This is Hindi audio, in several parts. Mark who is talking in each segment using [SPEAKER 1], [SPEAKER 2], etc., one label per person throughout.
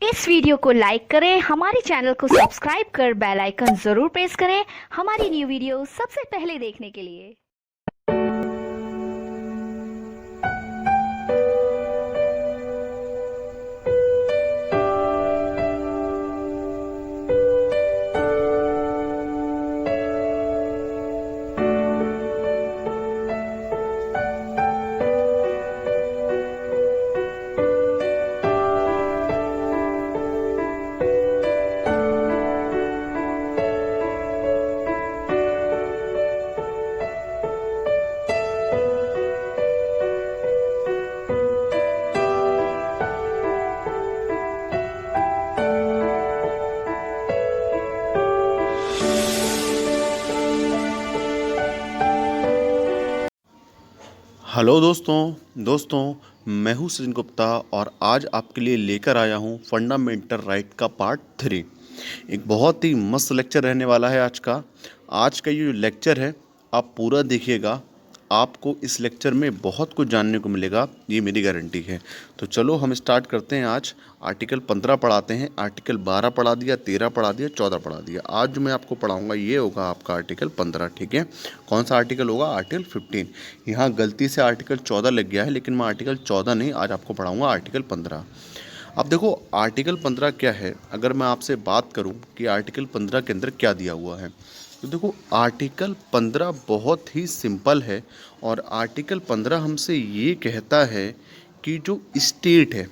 [SPEAKER 1] इस वीडियो को लाइक करें, हमारे चैनल को सब्सक्राइब कर बेल आइकन जरूर प्रेस करें हमारी न्यू वीडियो सबसे पहले देखने के लिए।
[SPEAKER 2] हेलो दोस्तों मैं हूं सचिन गुप्ता और आज आपके लिए लेकर आया हूं फंडामेंटल राइट का पार्ट 3। एक बहुत ही मस्त लेक्चर रहने वाला है आज का ये लेक्चर है, आप पूरा देखिएगा। आपको इस लेक्चर में बहुत कुछ जानने को मिलेगा, ये मेरी गारंटी है। तो चलो हम स्टार्ट करते हैं। आज आर्टिकल 15 पढ़ाते हैं। आर्टिकल 12 पढ़ा दिया, 13 पढ़ा दिया, 14 पढ़ा दिया। आज जो मैं आपको पढ़ाऊंगा ये होगा आपका आर्टिकल 15, ठीक है। कौन सा आर्टिकल होगा? आर्टिकल 15। यहाँ गलती से आर्टिकल 14 लग गया है, लेकिन मैं आर्टिकल 14 नहीं, आज आपको पढ़ाऊँगा आर्टिकल 15। अब देखो आर्टिकल 15 क्या है। अगर मैं आपसे बात करूं कि आर्टिकल 15 के अंदर क्या दिया हुआ है, तो देखो आर्टिकल 15 बहुत ही सिंपल है। और आर्टिकल 15 हमसे ये कहता है कि जो स्टेट है,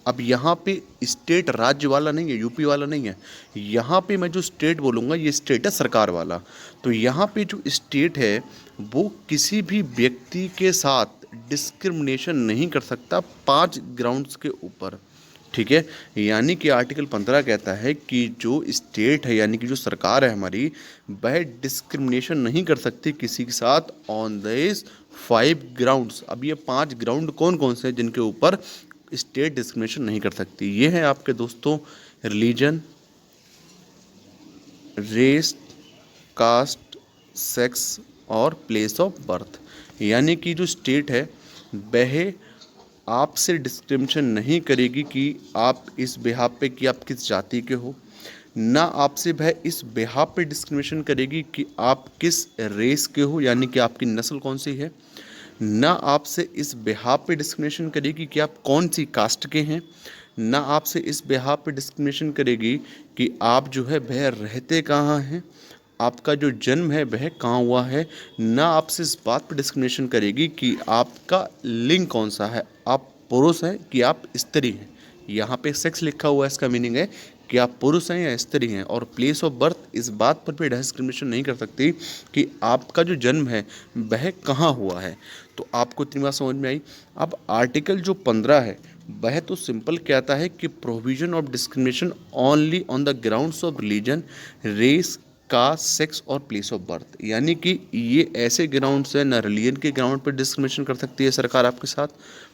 [SPEAKER 2] अब यहाँ पे स्टेट राज्य वाला नहीं है, यूपी वाला नहीं है। यहाँ पे मैं जो स्टेट बोलूँगा ये स्टेट है सरकार वाला। तो यहाँ पे जो स्टेट है वो किसी भी व्यक्ति के साथ डिस्क्रिमिनेशन नहीं कर सकता 5 ग्राउंड्स के ऊपर, ठीक है। यानी कि आर्टिकल 15 कहता है कि जो स्टेट है यानी कि जो सरकार है हमारी, वह डिस्क्रिमिनेशन नहीं कर सकती किसी के साथ ऑन दिस 5 ग्राउंड्स। अब ये 5 ग्राउंड कौन कौन से हैं जिनके ऊपर स्टेट डिस्क्रिमिनेशन नहीं कर सकती? ये है आपके दोस्तों रिलीजन, रेस, कास्ट, सेक्स और प्लेस ऑफ बर्थ। यानी कि जो स्टेट है वह आपसे डिस्क्रिमिनेशन नहीं करेगी कि आप इस बिहाफ पे कि आप किस जाति के हो, ना आपसे वह इस बिहाफ पे डिस्क्रिमिनेशन करेगी कि आप किस रेस के हो यानी कि आपकी नस्ल कौन सी है, ना आपसे इस बिहाफ पे डिस्क्रिमिनेशन करेगी कि आप कौन सी कास्ट के हैं, ना आपसे इस बिहाफ पे डिस्क्रिमिनेशन करेगी कि आप जो है वह रहते कहाँ हैं, आपका जो जन्म है वह कहाँ हुआ है, ना आपसे इस बात पर डिस्क्रिमिनेशन करेगी कि आपका लिंग कौन सा है, आप पुरुष हैं कि आप स्त्री हैं। यहाँ पे सेक्स लिखा हुआ है, इसका मीनिंग है कि आप पुरुष हैं या स्त्री हैं। और प्लेस ऑफ बर्थ इस बात पर भी डिस्क्रिमिनेशन नहीं कर सकती कि आपका जो जन्म है वह कहाँ हुआ है। तो आपको इतनी बात समझ में आई। अब आर्टिकल जो 15 है वह तो सिंपल कहता है कि provision of discrimination only on the grounds of religion, race, caste, sex और प्लेस ऑफ बर्थ। यानी कि ये ऐसे ग्राउंड्स हैं, ना रिलीजन के ग्राउंड पर डिस्क्रिमिनेशन कर सकती है सरकार आपके साथ,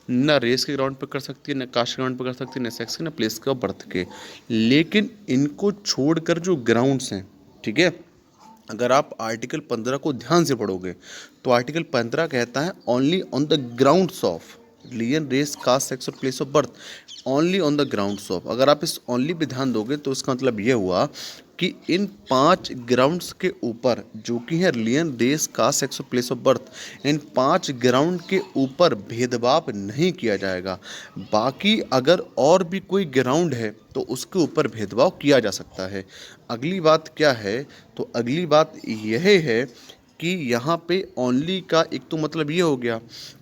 [SPEAKER 2] ना रेस के ग्राउंड पर कर सकती है, ना कास्ट के ग्राउंड पर कर सकती है, ना सेक्स के, ना प्लेस के और बर्थ के। लेकिन इनको छोड़कर जो ग्राउंड्स हैं, ठीक है, अगर आप आर्टिकल 15 को ध्यान से पढ़ोगे तो आर्टिकल 15 कहता है only on the grounds of religion, race, caste, sex और place of birth. Only on the grounds of, अगर आप इस ओनली पे ध्यान दोगे तो इसका मतलब ये हुआ कि इन 5 ग्राउंड्स के ऊपर जो कि है रिलीजन, रेस, कास्ट, सेक्स और place of birth, in 5 ground के ऊपर भेदभाव नहीं किया जाएगा। बाकी अगर और भी कोई ग्राउंड है तो उसके ऊपर भेदभाव किया जा सकता है। अगली बात क्या है? तो अगली बात यह है कि यहाँ पे ओनली का एक तो मतलब ये हो गया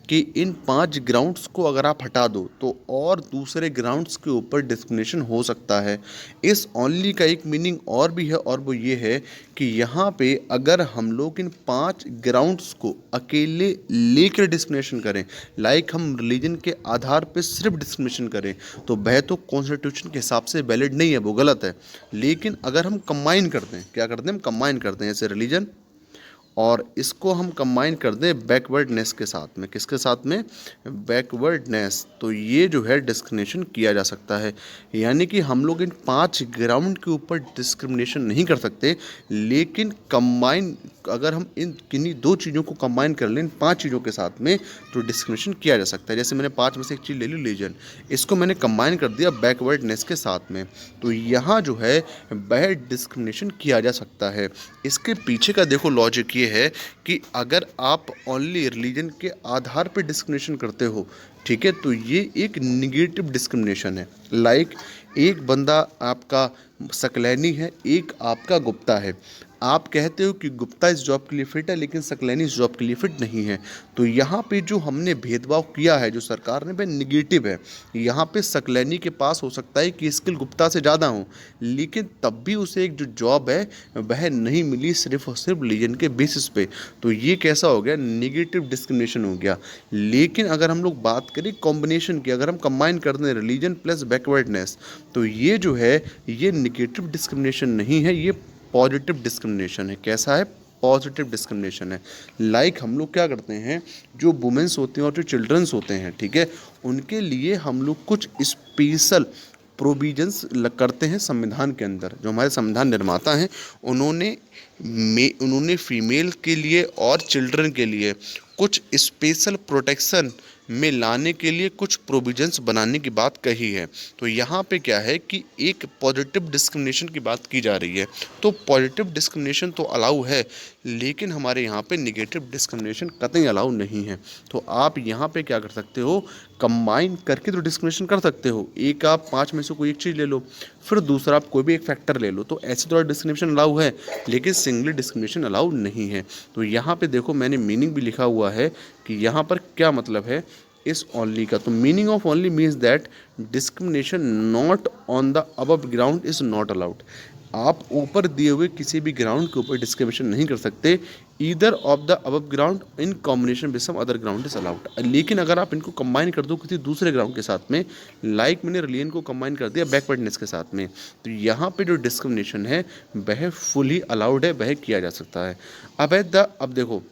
[SPEAKER 2] कि इन 5 ग्राउंड्स को अगर आप हटा दो तो और दूसरे ग्राउंड्स के ऊपर डिस्क्रिमिनेशन हो सकता है। इस ओनली का एक मीनिंग और भी है, और वो ये है कि यहाँ पे अगर हम लोग इन 5 ग्राउंड्स को अकेले लेकर डिस्क्रिमिनेशन करें, लाइक हम रिलीजन के आधार पे सिर्फ डिस्क्रिमिनेशन करें, तो वह तो कॉन्स्टिट्यूशन के हिसाब से वैलिड नहीं है, वो गलत है। लेकिन अगर हम कंबाइन करते हैं, क्या करते हैं? हम कंबाइन करते हैं, जैसे रिलीजन और इसको हम कंबाइन कर दें बैकवर्डनेस के साथ में। किसके साथ में? बैकवर्डनेस। तो ये जो है डिस्क्रिमिनेशन किया जा सकता है। यानी कि हम लोग इन 5 ग्राउंड के ऊपर डिस्क्रिमिनेशन नहीं कर सकते, लेकिन कंबाइन अगर हम इन किन्हीं 2 चीज़ों को कंबाइन कर लें, इन 5 चीज़ों के साथ में, तो डिस्क्रिमिनेशन किया जा सकता है। जैसे मैंने 5 में से एक चीज़ ले ली रिलीजन, इसको मैंने कंबाइन कर दिया बैकवर्डनेस के साथ में, तो यहाँ जो है वह डिस्क्रिमिनेशन किया जा सकता है। इसके पीछे का देखो लॉजिक ये है कि अगर आप ओनली रिलीजन के आधार पर डिस्क्रिमिनेशन करते हो, ठीक है, तो ये एक निगेटिव डिस्क्रिमिनेशन है। लाइक एक बंदा आपका सकलैनी है, एक आपका गुप्ता है, आप कहते हो कि गुप्ता इस जॉब के लिए फिट है लेकिन सकलैनी इस जॉब के लिए फिट नहीं है, तो यहाँ पे जो हमने भेदभाव किया है जो सरकार ने, वह निगेटिव है। यहाँ पे सकलैनी के पास हो सकता है कि स्किल गुप्ता से ज़्यादा हो, लेकिन तब भी उसे एक जो जॉब है वह नहीं मिली सिर्फ और सिर्फ रिलीजन के बेसिस पे, तो ये कैसा हो गया, निगेटिव डिस्क्रिमिनेशन हो गया। लेकिन अगर हम लोग बात करें कॉम्बिनेशन की, अगर हम कंबाइन कर दें रिलीजन प्लस बैकवर्डनेस, तो ये जो है ये निगेटिव डिस्क्रिमिनेशन नहीं है, ये पॉजिटिव डिस्क्रिमिनेशन है। कैसा है, पॉजिटिव डिस्क्रिमिनेशन है। लाइक हम लोग क्या करते हैं, जो वुमेंस होते हैं और जो चिल्ड्रंस होते हैं, ठीक है, उनके लिए हम लोग कुछ स्पेशल प्रोविजंस करते हैं संविधान के अंदर। जो हमारे संविधान निर्माता हैं उन्होंने फीमेल के लिए और चिल्ड्रन के लिए कुछ स्पेशल प्रोटेक्शन में लाने के लिए कुछ प्रोविजंस बनाने की बात कही है। तो यहाँ पे क्या है कि एक पॉजिटिव डिस्क्रिमिनेशन की बात की जा रही है, तो पॉजिटिव डिस्क्रिमिनेशन तो अलाउ है, लेकिन हमारे यहाँ पे निगेटिव डिस्क्रिमिनेशन कतई अलाउ नहीं है। तो आप यहाँ पे क्या कर सकते हो, कंबाइन करके तो डिस्क्रिमिनेशन कर सकते हो। एक आप 5 में से कोई एक चीज़ ले लो, फिर दूसरा आप कोई भी एक फैक्टर ले लो, तो ऐसे तो डिस्क्रिमिनेशन अलाउ है, लेकिन सिंगली डिस्क्रिमिनेशन अलाउ नहीं है। तो यहाँ पे देखो मैंने मीनिंग भी लिखा हुआ है कि यहाँ पर क्या मतलब है इस ओनली का। तो meaning of only means that discrimination not on the above ground is not allowed. आप ऊपर दिए हुए किसी भी ग्राउंड के ऊपर डिस्क्रिमिनेशन नहीं कर सकते। Either of the above ground in combination with some other ground is allowed. लेकिन अगर आप इनको कंबाइन कर दो किसी दूसरे ग्राउंड के साथ में, लाइक मैंने रिलीजन को कंबाइन कर दिया बैकवर्डनेस के साथ में, तो यहाँ पे जो डिस्क्रिमिनेशन है वह फुली अलाउड है, वह किया जा सकता है। अब देखो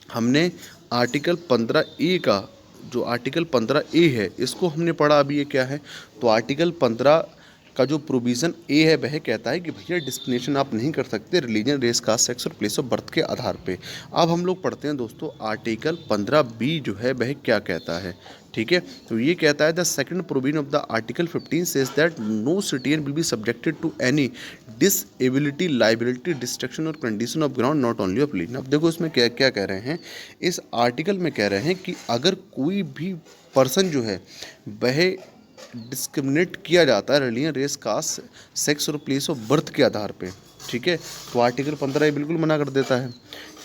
[SPEAKER 2] हमने आर्टिकल 15A का, जो आर्टिकल 15A है इसको हमने पढ़ा। अभी ये क्या है, तो आर्टिकल 15 का जो प्रोविज़न ए है वह कहता है कि भैया डिस्क्रिमिनेशन आप नहीं कर सकते रिलीजन, रेस, कास्ट, सेक्स और प्लेस ऑफ बर्थ के आधार पे। अब हम लोग पढ़ते हैं दोस्तों आर्टिकल 15B जो है वह क्या कहता है, ठीक है। तो ये कहता है the second provision of the article 15 says that no citizen will be subjected to any disability, liability, destruction और condition of ground not only of religion. अब देखो इसमें क्या क्या कह रहे हैं, इस आर्टिकल में कह रहे हैं कि अगर कोई भी पर्सन जो है वह डिस्क्रिमिनेट किया जाता है रिलीजन, रेस, कास्ट, सेक्स और प्लेस ऑफ बर्थ के आधार पे, ठीक है, तो आर्टिकल 15 ये बिल्कुल मना कर देता है।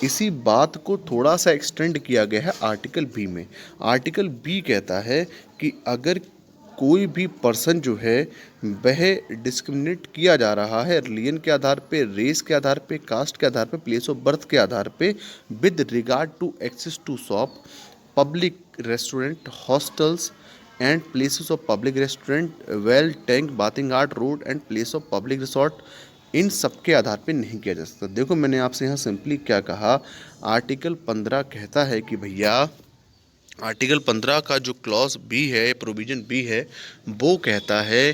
[SPEAKER 2] इसी बात को थोड़ा सा एक्सटेंड किया गया है आर्टिकल बी में। आर्टिकल बी कहता है कि अगर कोई भी पर्सन जो है वह डिस्क्रिमिनेट किया जा रहा है रिलीजन के आधार पे, रेस के आधार पे, कास्ट के आधार पे, प्लेस ऑफ बर्थ के आधार पे, with regard to access to shop, public restaurant, hostels and places of public restaurant, well, tank, bathing art, road and place of public resort, इन सब के आधार पे नहीं किया जा सकता। देखो मैंने आपसे यहाँ सिंपली क्या कहा, आर्टिकल 15 कहता है कि भैया आर्टिकल 15 का जो क्लॉज बी है, प्रोविज़न बी है, वो कहता है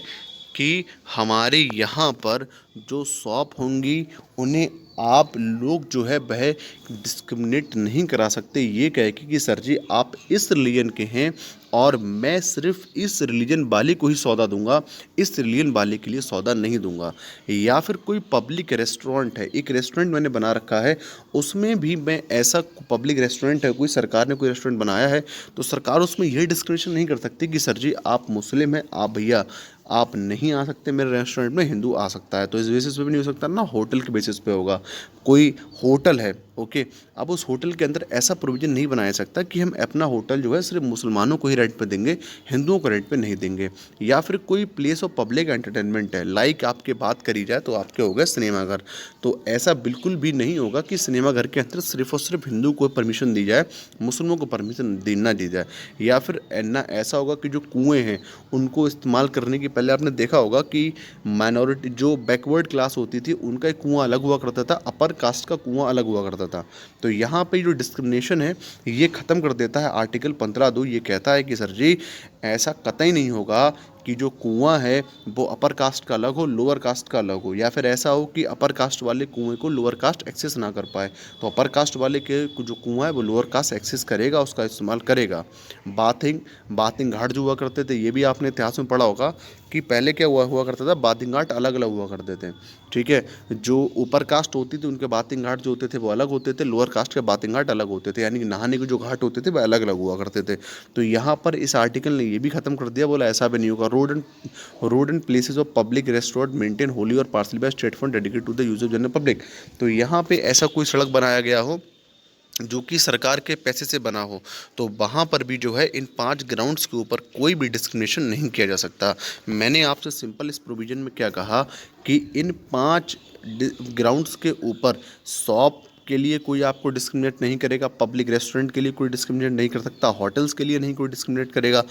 [SPEAKER 2] कि हमारे यहाँ पर जो शॉप होंगी उन्हें आप लोग जो है वह डिस्क्रिमिनेट नहीं करा सकते, ये कह के कि सर जी आप इस रिलीजन के हैं और मैं सिर्फ इस रिलीजन वाले को ही सौदा दूंगा, इस रिलीजन वाले के लिए सौदा नहीं दूंगा। या फिर कोई पब्लिक रेस्टोरेंट है, एक रेस्टोरेंट मैंने बना रखा है, उसमें भी मैं ऐसा पब्लिक रेस्टोरेंट है, कोई सरकार ने कोई रेस्टोरेंट बनाया है, तो सरकार उसमें यही डिस्क्रिमिनेशन नहीं कर सकती कि सर जी आप मुस्लिम हैं, आप भैया आप नहीं आ सकते मेरे रेस्टोरेंट में, हिंदू आ सकता है। तो इस बेसिस पे भी नहीं हो सकता ना, होटल के बेसिस पे होगा। कोई होटल है, ओके, अब उस होटल के अंदर ऐसा प्रोविज़न नहीं बनाया सकता कि हम अपना होटल जो है सिर्फ मुसलमानों को ही रेंट पे देंगे, हिंदुओं को रेंट पे नहीं देंगे। या फिर कोई प्लेस ऑफ पब्लिक एंटरटेनमेंट है, लाइक आपके बात करी जाए तो आपके हो गए सिनेमाघर, तो ऐसा बिल्कुल भी नहीं होगा कि सिनेमाघर के अंदर सिर्फ और सिर्फ हिंदू को परमिशन दी जाए, मुसलमानों को परमिशन ना दी जाए। या फिर ना ऐसा होगा कि जो कुएँ हैं उनको इस्तेमाल करने की, पहले आपने देखा होगा कि माइनॉरिटी जो बैकवर्ड क्लास होती थी उनका एक कुआं अलग हुआ करता था, अपर कास्ट का कुआं अलग हुआ करता था। तो यहाँ पे जो डिस्क्रिमिनेशन है ये ख़त्म कर देता है आर्टिकल 15(2). ये कहता है कि सर जी ऐसा कतई नहीं होगा कि जो कुआं है वो अपर कास्ट का अलग हो, लोअर कास्ट का अलग हो, या फिर ऐसा हो कि अपर कास्ट वाले कुएं को लोअर कास्ट एक्सेस ना कर पाए, तो अपर कास्ट वाले के जो कुआं है वो लोअर कास्ट एक्सेस करेगा, उसका इस्तेमाल करेगा। बाथिंग घाट जो हुआ करते थे, ये भी आपने इतिहास में पढ़ा होगा कि पहले क्या हुआ करता था, बाथिंग घाट अलग अलग हुआ करते थे। ठीक है, जो ऊपर कास्ट होती थी उनके बाथिंग घाट जो होते थे वो अलग होते थे, लोअर कास्ट के बाथिंग घाट अलग होते थे, यानी कि नहाने के जो घाट होते थे वो अलग अलग हुआ करते थे। तो यहाँ पर इस आर्टिकल ने ये भी खत्म कर दिया, बोला ऐसा भी नहीं होगा। Road and places of public restaurant maintain wholly और partly by state fund dedicated to the use of general public. तो यहाँ पे ऐसा कोई सड़क बनाया गया हो जो कि सरकार के पैसे से बना हो, तो वहाँ पर भी जो है इन 5 ग्राउंड्स के ऊपर कोई भी डिस्क्रिमिनेशन नहीं किया जा सकता। मैंने आपसे सिंपल इस प्रोविज़न में क्या कहा कि इन 5 ग्राउंड्स के ऊपर शॉप के लिए कोई आपको डिस्क्रिमिनेट नहीं करेगा, पब्लिक रेस्टोरेंट के लिए कोई डिस्क्रिमिनेट नहीं कर सकता, होटल्स के लिए नहीं कोई डिस्क्रिमिनेट करेगा,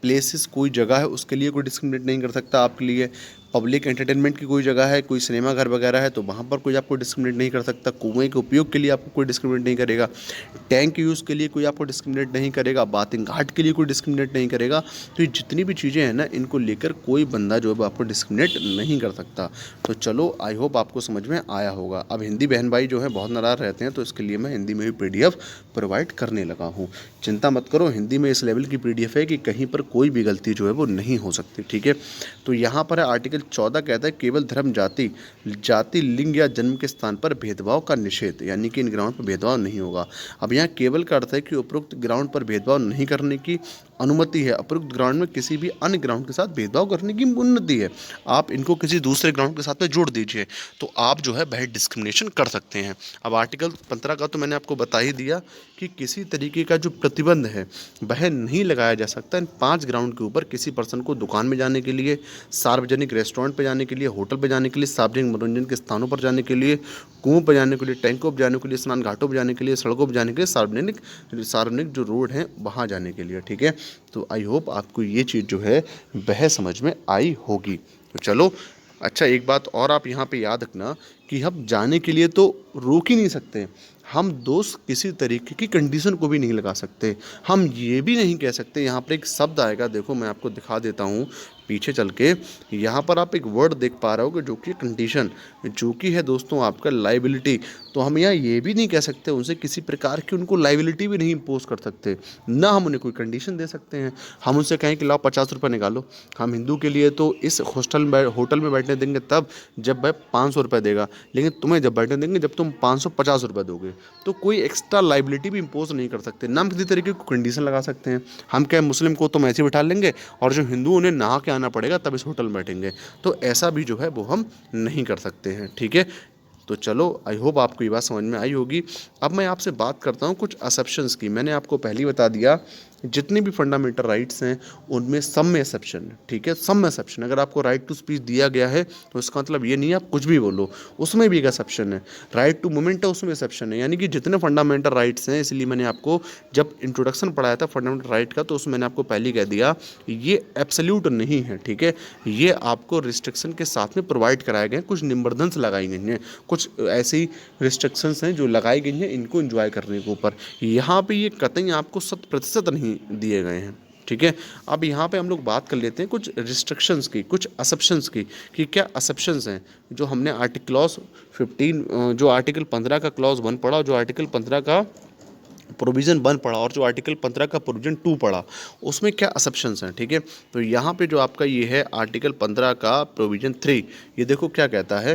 [SPEAKER 2] प्लेसेस कोई जगह है उसके लिए कोई डिस्क्रिमिनेट नहीं कर सकता आपके लिए, पब्लिक एंटरटेनमेंट की कोई जगह है, कोई सिनेमा घर वगैरह है तो वहाँ पर कोई आपको डिस्क्रिमिनेट नहीं कर सकता, कुएं के उपयोग के लिए आपको कोई डिस्क्रिमिनेट नहीं करेगा, टैंक यूज़ के लिए कोई आपको डिस्क्रिमिनेट नहीं करेगा, बाथिंग घाट के लिए कोई डिस्क्रिमिनेट नहीं करेगा। तो ये जितनी भी चीज़ें हैं ना, इनको लेकर कोई बंदा जो है आपको डिस्क्रिमिनेट नहीं कर सकता। तो चलो, आई होप आपको समझ में आया होगा। अब हिंदी बहन भाई जो है बहुत नाराज़ रहते हैं, तो इसके लिए मैं हिंदी में भी PDF प्रोवाइड करने लगा हूँ। चिंता मत करो, हिंदी में इस लेवल की PDF है कि कहीं पर कोई भी गलती जो है वो नहीं हो सकती। ठीक है, तो यहाँ पर है आर्टिकल 14 कहता है केवल धर्म, जाति, लिंग या जन्म के स्थान पर भेदभाव का निषेध, यानी कि इन ग्राउंड पर भेदभाव नहीं होगा। अब यहाँ केवल का अर्थ है कि उपरोक्त ग्राउंड पर भेदभाव नहीं करने की अनुमति है, उपरोक्त ग्राउंड में किसी भी अन्य ग्राउंड के साथ भेदभाव करने की उन्नति है। आप इनको किसी दूसरे ग्राउंड के साथ में जोड़ दीजिए तो आप जो है वह डिस्क्रिमिनेशन कर सकते हैं। अब आर्टिकल 15 का तो मैंने आपको बता ही दिया कि किसी तरीके का जो प्रतिबंध है वह नहीं लगाया जा सकता इन 5 ग्राउंड के ऊपर किसी पर्सन को दुकान में जाने के लिए, सार्वजनिक रेस्टोरेंट पर जाने के लिए, होटल पर जाने के लिए, सार्वजनिक मनोरंजन के स्थानों पर जाने के लिए, कुओं पर जाने के लिए, टैंकों पर जाने के लिए, स्नान घाटों पर जाने के लिए, सड़कों पर जाने के लिए, सार्वजनिक जो रोड हैं वहाँ जाने के लिए। ठीक है, तो आई होप आपको ये चीज़ जो है वह समझ में आई होगी। तो चलो, अच्छा एक बात और आप यहाँ पे याद रखना कि हम जाने के लिए तो रोक ही नहीं सकते, हम दोस्त किसी तरीके की कंडीशन को भी नहीं लगा सकते। हम ये भी नहीं कह सकते, यहाँ पर एक शब्द आएगा, देखो मैं आपको दिखा देता हूँ पीछे चल के, यहाँ पर आप एक वर्ड देख पा रहे हो जो कि कंडीशन, जो कि है दोस्तों आपका लाइबिलिटी। तो हम यहाँ ये भी नहीं कह सकते उनसे किसी प्रकार की उनको लाइबिलिटी भी नहीं इम्पोज कर सकते, ना हम उन्हें कोई कंडीशन दे सकते हैं। हम उनसे कहें कि लाओ 50 रुपये निकालो, हम हिंदू के लिए तो इस होटल में बैठने देंगे तब जब वह 500 रुपये देगा, लेकिन तुम्हें जब बैठने देंगे जब तुम 550 रुपये दोगे। तो कोई एक्स्ट्रा लाइबिलिटी भी इम्पोज नहीं कर सकते, ना हम किसी तरीके की कंडीशन लगा सकते हैं। हम क्या मुस्लिम को तो ऐसे बिठा लेंगे और जो हिंदू उन्हें नहा के आना पड़ेगा तब इस होटल में बैठेंगे, तो ऐसा भी जो है वो हम नहीं कर सकते हैं। ठीक है, तो चलो, आई होप आपको ये बात समझ में आई होगी। अब मैं आपसे बात करता हूँ कुछ असप्शंस की। मैंने आपको पहले ही बता दिया जितने भी फंडामेंटल राइट्स हैं उनमें सब में एक्सेप्शन है। ठीक है, सब में एक्सेप्शन। अगर आपको राइट टू स्पीच दिया गया है तो इसका मतलब ये नहीं आप कुछ भी बोलो, उसमें भी एक एक्सेप्शन है। राइट टू मूवमेंट है, उसमें एक्सेप्शन है। यानी कि जितने फंडामेंटल राइट्स हैं, इसलिए मैंने आपको जब इंट्रोडक्शन पढ़ाया था फंडामेंटल राइट का, तो उसमें मैंने आपको पहले ही कह दिया ये एब्सोल्यूट नहीं है। ठीक है, ये आपको रिस्ट्रिक्शन के साथ में प्रोवाइड कराए गए हैं, कुछ निबंधन लगाई गई हैं, कुछ ऐसी रिस्ट्रिक्शंस हैं जो लगाई गई हैं इनको एंजॉय करने के ऊपर। यहाँ पे ये कतई आपको 100% नहीं दिए गए हैं। ठीक है, अब यहाँ पे हम लोग बात कर लेते हैं कुछ रिस्ट्रिक्शंस की, कुछ असप्शंस की, कि क्या असप्शंस हैं जो हमने आर्टिकल 15 का क्लॉज 1 पढ़ा, जो आर्टिकल 15 का प्रोविज़न 1 पढ़ा और जो आर्टिकल 15 का प्रोविज़न 2 पढ़ा, उसमें क्या असप्शंस हैं। ठीक है, तो यहाँ पे जो आपका ये है आर्टिकल 15 का प्रोविज़न 3, ये देखो क्या कहता है,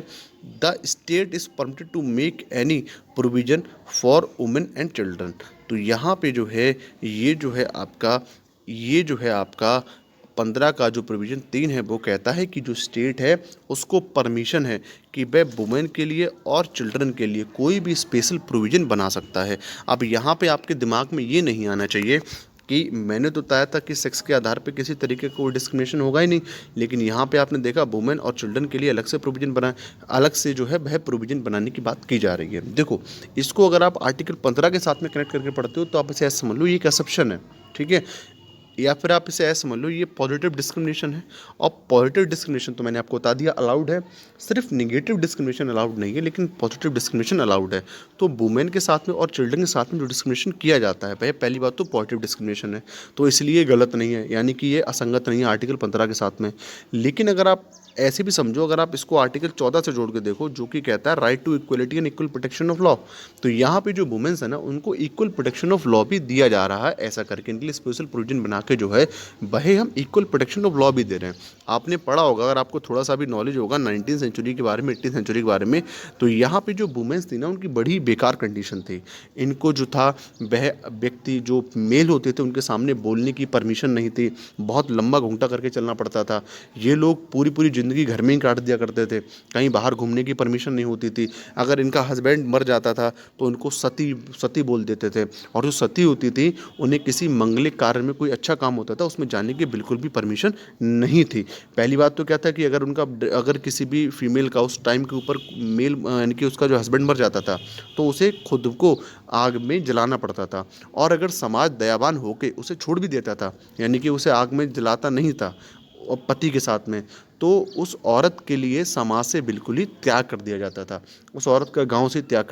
[SPEAKER 2] the state is permitted to make any provision for women and children. तो यहाँ पे जो है ये जो है आपका 15 का जो प्रोविज़न 3 है वो कहता है कि जो स्टेट है उसको परमिशन है कि वह वुमेन के लिए और चिल्ड्रन के लिए कोई भी स्पेशल प्रोविज़न बना सकता है। अब यहाँ पे आपके दिमाग में ये नहीं आना चाहिए कि मैंने तो बताया था कि सेक्स के आधार पे किसी तरीके का कोई डिस्क्रिमिनेशन होगा ही नहीं, लेकिन यहाँ पे आपने देखा वुमेन और चिल्ड्रन के लिए अलग से प्रोविज़न बना, अलग से जो है वह प्रोविज़न बनाने की बात की जा रही है। देखो, इसको अगर आप आर्टिकल 15 के साथ में कनेक्ट करके पढ़ते हो तो आप इसे ऐसे समझ लो ये एक असप्शन है। ठीक है, या फिर आप इसे ऐसे समझ लो ये पॉजिटिव डिस्क्रिमिनेशन है। और पॉजिटिव डिस्क्रिमिनेशन तो मैंने आपको बता दिया अलाउड है, सिर्फ निगेटिव डिस्क्रिमिनेशन अलाउड नहीं है, लेकिन पॉजिटिव डिस्क्रिमिनेशन अलाउड है। तो वुमेन के साथ में और चिल्ड्रन के साथ में जो डिस्क्रिमिनेशन किया जाता है, भाई पहली बात तो पॉजिटिव डिस्क्रिमिनेशन है, तो इसलिए गलत नहीं है, यानी कि ये असंगत नहीं है आर्टिकल 15 के साथ में। लेकिन अगर आप ऐसे भी समझो, अगर आप इसको आर्टिकल 14 से जोड़ के देखो, जो कि कहता है right to equality and equal protection of law, तो यहाँ पे जो वुमेन्स है ना, उनको इक्वल प्रोटेक्शन ऑफ लॉ भी दिया जा रहा है। ऐसा करके इनके लिए स्पेशल प्रोविजन बना के जो है वही हम इक्वल प्रोटेक्शन ऑफ लॉ भी दे रहे हैं। आपने पढ़ा होगा, अगर आपको थोड़ा सा भी नॉलेज होगा 19th सेंचुरी के बारे में, 18th सेंचुरी के बारे में, तो यहाँ पे जो वुमेन्स थी ना, उनकी बड़ी बेकार कंडीशन थी। इनको जो था वह व्यक्ति जो मेल होते थे उनके सामने बोलने की परमिशन नहीं थी, बहुत लंबा घूंघटा करके चलना पड़ता था। ये लोग पूरी पूरी ज़िंदगी घर में ही काट दिया करते थे, कहीं बाहर घूमने की परमिशन नहीं होती थी। अगर इनका हस्बैंड मर जाता था तो उनको सती सती बोल देते थे, और जो सती होती थी उन्हें किसी मंगलिक कार्य में कोई अच्छा काम होता था उसमें जाने की बिल्कुल भी परमिशन नहीं थी। पहली बात तो क्या था कि अगर किसी भी फीमेल का उस टाइम के ऊपर मेल यानी कि उसका जो हस्बैंड मर जाता था तो उसे खुद को आग में जलाना पड़ता था। और अगर समाज दयावान होकर उसे छोड़ भी देता था, यानी कि उसे आग में जलाता नहीं था और पति के साथ में, तो उस औरत के लिए समाज से बिल्कुल ही त्याग कर दिया जाता था, उस औरत का गांव से त्याग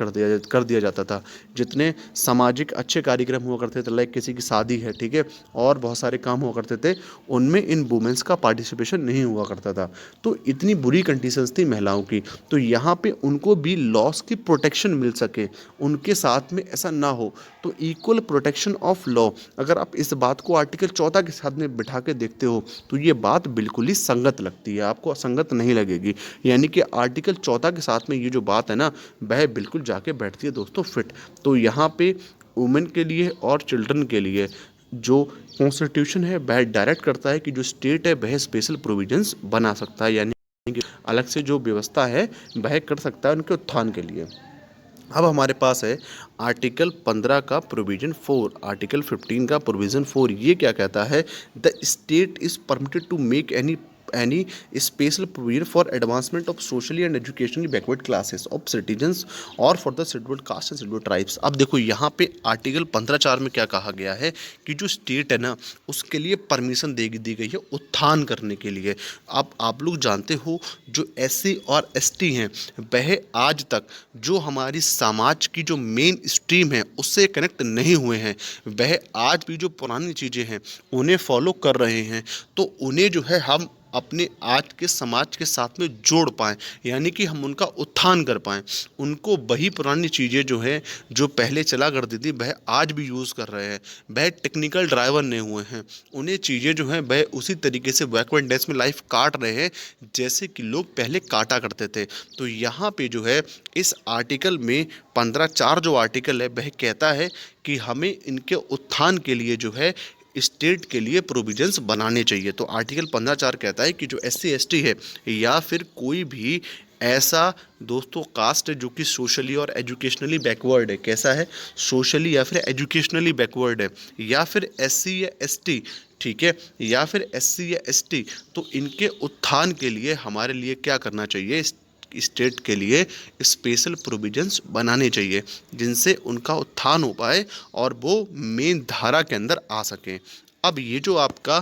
[SPEAKER 2] कर दिया जाता था। जितने सामाजिक अच्छे कार्यक्रम हुआ करते थे, लाइक किसी की शादी है, ठीक है, और बहुत सारे काम हुआ करते थे, उनमें इन वुमेन्स का पार्टिसिपेशन नहीं हुआ करता था। तो इतनी बुरी कंडीशंस थी महिलाओं की, तो यहाँ पे उनको भी लॉस की प्रोटेक्शन मिल सके, उनके साथ में ऐसा ना हो, तो इक्वल प्रोटेक्शन ऑफ लॉ, अगर आप इस बात को आर्टिकल 14 के साथ में बिठा के देखते हो तो ये बात बिल्कुल ही संगत लगती है, आपको असंगत नहीं लगेगी। यानी कि आर्टिकल 14 के साथ में ये जो बात है ना, वह बिल्कुल जाके बैठती है दोस्तों फिट। तो यहाँ पे वुमेन के लिए और चिल्ड्रन के लिए जो कॉन्स्टिट्यूशन है वह डायरेक्ट करता है कि जो स्टेट है वह स्पेशल प्रोविजंस बना सकता है, यानी कि अलग से जो व्यवस्था है वह कर सकता है उनके उत्थान के लिए। अब हमारे पास है आर्टिकल 15 का प्रोविज़न 4, आर्टिकल 15 का प्रोविज़न 4, ये क्या कहता है? The state is permitted to make any special provision for advancement of socially and educationally backward classes of citizens और for the scheduled caste and scheduled tribes. अब देखो यहाँ पे आर्टिकल 15(4) में क्या कहा गया है कि जो स्टेट है ना, उसके लिए परमिशन दी गई है उत्थान करने के लिए। अब आप लोग जानते हो जो SC और ST हैं वह आज तक जो हमारी समाज की जो मेन स्ट्रीम है उससे कनेक्ट नहीं हुए हैं, वह आज भी जो पुरानी चीज़ें हैं उन्हें फॉलो कर रहे हैं, तो उन्हें जो है हम अपने आज के समाज के साथ में जोड़ पाएँ, यानी कि हम उनका उत्थान कर पाएँ, उनको वही पुरानी चीज़ें जो है जो पहले चला करती थी वह आज भी यूज़ कर रहे हैं, वह टेक्निकल ड्राइवर नहीं हुए हैं, उन्हें चीज़ें जो हैं वह उसी तरीके से बैकवर्ड डेज में लाइफ काट रहे हैं जैसे कि लोग पहले काटा करते थे। तो यहाँ पे जो है इस आर्टिकल में 15(4) जो आर्टिकल है वह कहता है कि हमें इनके उत्थान के लिए जो है स्टेट के लिए प्रोविजंस बनाने चाहिए। तो आर्टिकल 15(4) कहता है कि जो SC ST है या फिर कोई भी ऐसा दोस्तों कास्ट है जो कि सोशली और एजुकेशनली बैकवर्ड है, कैसा है? सोशली या फिर एजुकेशनली बैकवर्ड है, या फिर SC या ST, ठीक है, या फिर SC या ST, तो इनके उत्थान के लिए हमारे लिए क्या करना चाहिए? स्टेट के लिए स्पेशल प्रोविजंस बनाने चाहिए जिनसे उनका उत्थान हो पाए और वो मेन धारा के अंदर आ सकें। अब ये जो आपका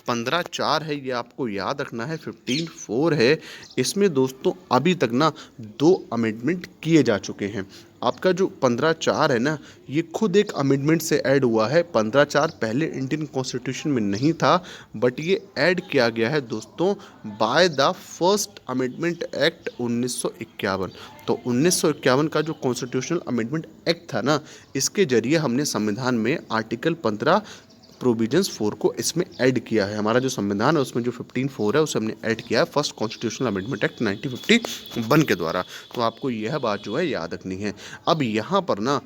[SPEAKER 2] 15(4) है ये आपको याद रखना है, 15(4) है, इसमें दोस्तों अभी तक ना 2 अमेंडमेंट किए जा चुके हैं। आपका जो 15(4) है ना, ये खुद एक अमेंडमेंट से ऐड हुआ है। 15(4) पहले इंडियन कॉन्स्टिट्यूशन में नहीं था, बट ये ऐड किया गया है दोस्तों by the first amendment act 1951। तो 1951 का जो कॉन्स्टिट्यूशनल अमेंडमेंट एक्ट था ना, इसके जरिए हमने संविधान में आर्टिकल 15 प्रोविजंस 4 को इसमें ऐड किया है। हमारा जो संविधान है उसमें जो 15(4) है उसे हमने ऐड किया है फर्स्ट कॉन्स्टिट्यूशनल अमेंडमेंट एक्ट 1951 के द्वारा। तो आपको यह बात जो है याद रखनी है। अब यहाँ पर ना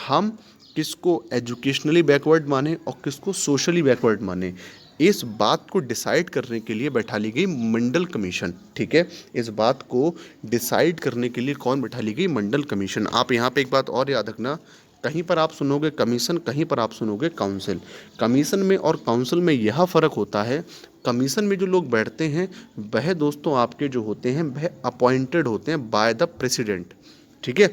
[SPEAKER 2] हम किसको एजुकेशनली बैकवर्ड माने और किसको सोशली बैकवर्ड माने, इस बात को डिसाइड करने के लिए बैठा ली गई मंडल कमीशन, ठीक है। इस बात को डिसाइड करने के लिए कौन बैठा ली गई? मंडल कमीशन। आप यहाँ पे एक बात और याद रखना, कहीं पर आप सुनोगे कमीशन, कहीं पर आप सुनोगे काउंसिल। कमीशन में और काउंसिल में यह फ़र्क होता है, कमीशन में जो लोग बैठते हैं वह दोस्तों आपके जो होते हैं वह अपॉइंटेड होते हैं बाय द प्रेसिडेंट, ठीक है।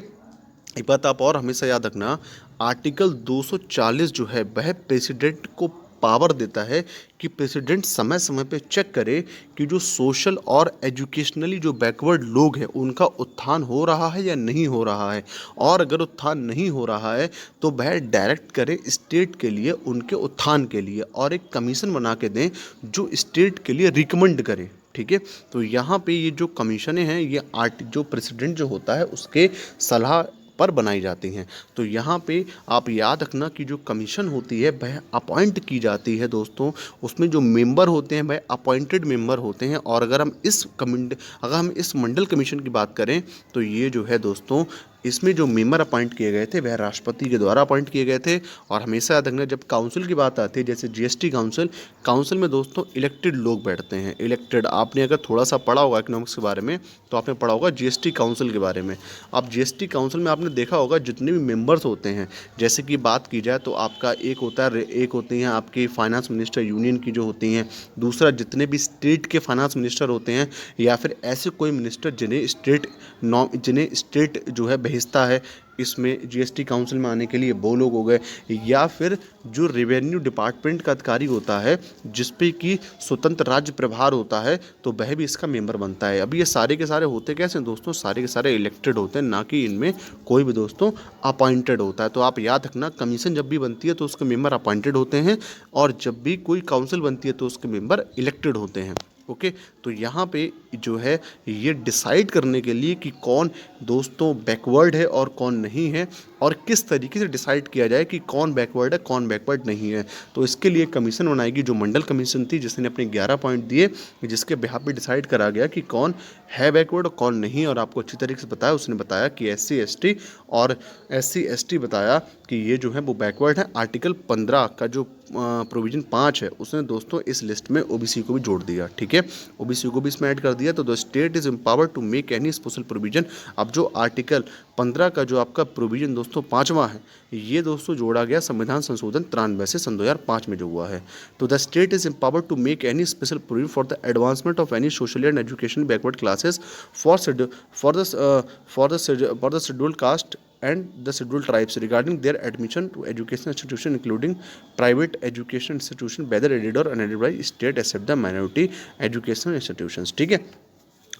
[SPEAKER 2] एक बात आप और हमेशा याद रखना, आर्टिकल 240 जो है वह प्रेसिडेंट को पावर देता है कि प्रेसिडेंट समय समय पे चेक करे कि जो सोशल और एजुकेशनली जो बैकवर्ड लोग हैं उनका उत्थान हो रहा है या नहीं हो रहा है, और अगर उत्थान नहीं हो रहा है तो वह डायरेक्ट करे स्टेट के लिए उनके उत्थान के लिए, और एक कमीशन बना के दें जो स्टेट के लिए रिकमेंड करे। ठीक है, तो यहाँ पे ये जो कमीशनें हैं ये जो प्रेसिडेंट जो होता है उसके सलाह पर बनाई जाती हैं। तो यहाँ पे आप याद रखना कि जो कमीशन होती है वह अपॉइंट की जाती है दोस्तों, उसमें जो मेंबर होते हैं वह अपॉइंटेड मेंबर होते हैं। और अगर हम इस मंडल कमीशन की बात करें तो ये जो है दोस्तों, इसमें जो मेंबर अपॉइंट किए गए थे वह राष्ट्रपति के द्वारा अपॉइंट किए गए थे। और हमेशा याद रखना जब काउंसिल की बात आती है, जैसे जीएसटी काउंसिल में दोस्तों इलेक्टेड लोग बैठते हैं। इलेक्टेड, आपने अगर थोड़ा सा पढ़ा होगा इकोनॉमिक्स के बारे में तो आपने पढ़ा होगा जीएसटी काउंसिल के बारे में। अब जीएसटी काउंसिल में आपने देखा होगा जितने भी मेंबर्स होते हैं, जैसे कि बात की जाए तो आपका एक होती हैं आपकी फाइनेंस मिनिस्टर यूनियन की जो होती हैं, दूसरा जितने भी स्टेट के फाइनेंस मिनिस्टर होते हैं या फिर ऐसे कोई मिनिस्टर जिन्हें स्टेट जो है भेजता है इसमें जीएसटी काउंसिल में आने के लिए, वो लोग हो गए। या फिर जो रेवेन्यू डिपार्टमेंट का अधिकारी होता है जिस पे कि स्वतंत्र राज्य प्रभार होता है, तो वह भी इसका मेंबर बनता है। अभी ये सारे के सारे होते कैसे हैं दोस्तों, सारे के सारे इलेक्टेड होते हैं, ना कि इनमें कोई भी दोस्तों अपॉइंटेड होता है। तो आप याद रखना कमीशन जब भी बनती है तो उसके मेंबर अपॉइंटेड होते हैं, और जब भी कोई काउंसिल बनती है तो उसके मेंबर इलेक्टेड होते हैं। ओके, तो यहाँ पे जो है ये डिसाइड करने के लिए कि कौन दोस्तों बैकवर्ड है और कौन नहीं है, और किस तरीके से डिसाइड किया जाए कि कौन बैकवर्ड है कौन बैकवर्ड नहीं है, तो इसके लिए कमीशन बनाएगी जो मंडल कमीशन थी, जिसने अपने 11 पॉइंट दिए, जिसके बिहाफ पे डिसाइड करा गया कि कौन है बैकवर्ड और कौन नहीं। और आपको अच्छी तरीके से बताया, उसने बताया कि SC ST बताया कि ये जो है वो बैकवर्ड है। आर्टिकल 15 का जो प्रोविज़न 5 है उसने दोस्तों इस लिस्ट में ओबीसी को भी जोड़ दिया। ठीक है, ओबीसी को भी इसमें ऐड कर दिया। तो the state is empowered to make any special provision. अब जो आर्टिकल 15 का जो आपका प्रोविज़न दोस्तों 5वां है, ये दोस्तों जोड़ा गया संविधान संशोधन 93 से सन 2005 में जो हुआ है। तो the state is empowered to make any special provision for the advancement of any social and education backward classes for the scheduled caste and the scheduled tribes regarding their admission to educational institution including private education institution whether aided or unaided by state except the minority educational institutions। ठीक है,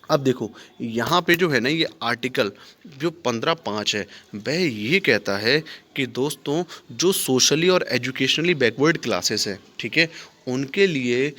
[SPEAKER 2] अब देखो यहाँ पे जो है ना, ये आर्टिकल जो 15(5) है वह ये कहता है कि दोस्तों जो सोशली और एजुकेशनली बैकवर्ड क्लासेस हैं, ठीक है, उनके लिए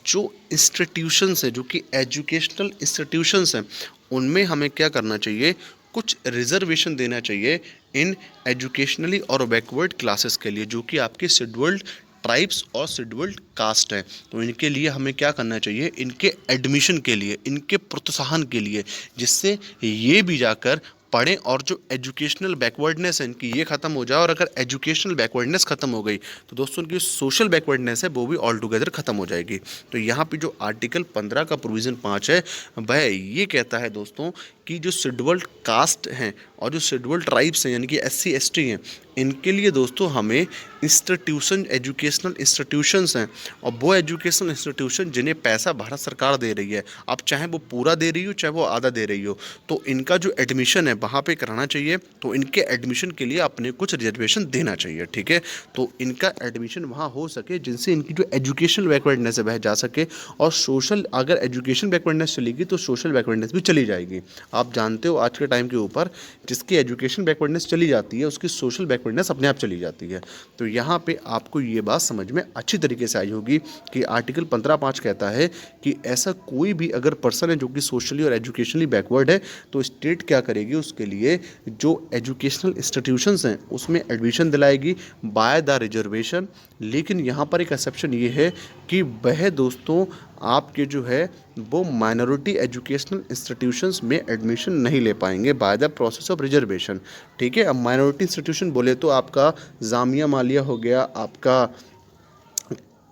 [SPEAKER 2] जो इंस्टीट्यूशंस हैं, जो कि एजुकेशनल इंस्टीट्यूशंस हैं, उनमें हमें क्या करना चाहिए, कुछ रिजर्वेशन देना चाहिए इन एजुकेशनली और बैकवर्ड क्लासेस के लिए, जो कि आपके शेड्यूल्ड ट्राइब्स और शेड्यूल्ड कास्ट हैं। तो इनके लिए हमें क्या करना चाहिए, इनके एडमिशन के लिए, इनके प्रोत्साहन के लिए, जिससे ये भी जाकर पढ़ें और जो एजुकेशनल बैकवर्डनेस है इनकी ये ख़त्म हो जाए। और अगर एजुकेशनल बैकवर्डनेस ख़त्म हो गई तो दोस्तों उनकी सोशल बैकवर्डनेस है वो भी ऑल टुगेदर ख़त्म हो जाएगी। तो यहाँ पे जो आर्टिकल 15 का प्रोविज़न 5 है वह ये कहता है दोस्तों कि जो शेड्यूल्ड कास्ट हैं और जो शेड्यूल्ड ट्राइब्स हैं यानी कि SC ST हैं, इनके लिए दोस्तों हमें एजुकेशनल इंस्टीट्यूशंस हैं, और वो एजुकेशनल इंस्टीट्यूशन जिन्हें पैसा भारत सरकार दे रही है, अब चाहे वो पूरा दे रही हो चाहे वो आधा दे रही हो, तो इनका जो एडमिशन है वहाँ पे कराना चाहिए। तो इनके एडमिशन के लिए अपने कुछ रिजर्वेशन देना चाहिए। ठीक है, तो इनका एडमिशन वहाँ हो सके जिनसे इनकी जो एजुकेशनल बैकवर्डनेस है वह जा सके, और सोशल, अगर एजुकेशन बैकवर्डनेस चलेगी तो सोशल बैकवर्डनेस भी चली जाएगी। आप जानते हो आज के टाइम के ऊपर जिसकी एजुकेशन बैकवर्डनेस चली जाती है उसकी सोशल बैकवर्डनेस अपने आप चली जाती है। तो यहाँ पे आपको ये बात समझ में अच्छी तरीके से आई होगी कि आर्टिकल 15(5) कहता है कि ऐसा कोई भी अगर पर्सन है जो कि सोशली और एजुकेशनली बैकवर्ड है तो स्टेट क्या करेगी, उसके लिए जो एजुकेशनल इंस्टीट्यूशंस हैं उसमें एडमिशन दिलाएगी बाय द रिजर्वेशन। लेकिन यहाँ पर एक एक्सेप्शन ये है कि वह दोस्तों आपके जो है वो माइनॉरिटी एजुकेशनल इंस्टीट्यूशंस में एडमिशन नहीं ले पाएंगे by the process of reservation. ठीक है, अब माइनॉरिटी इंस्टीट्यूशन बोले तो आपका जामिया मालिया हो गया, आपका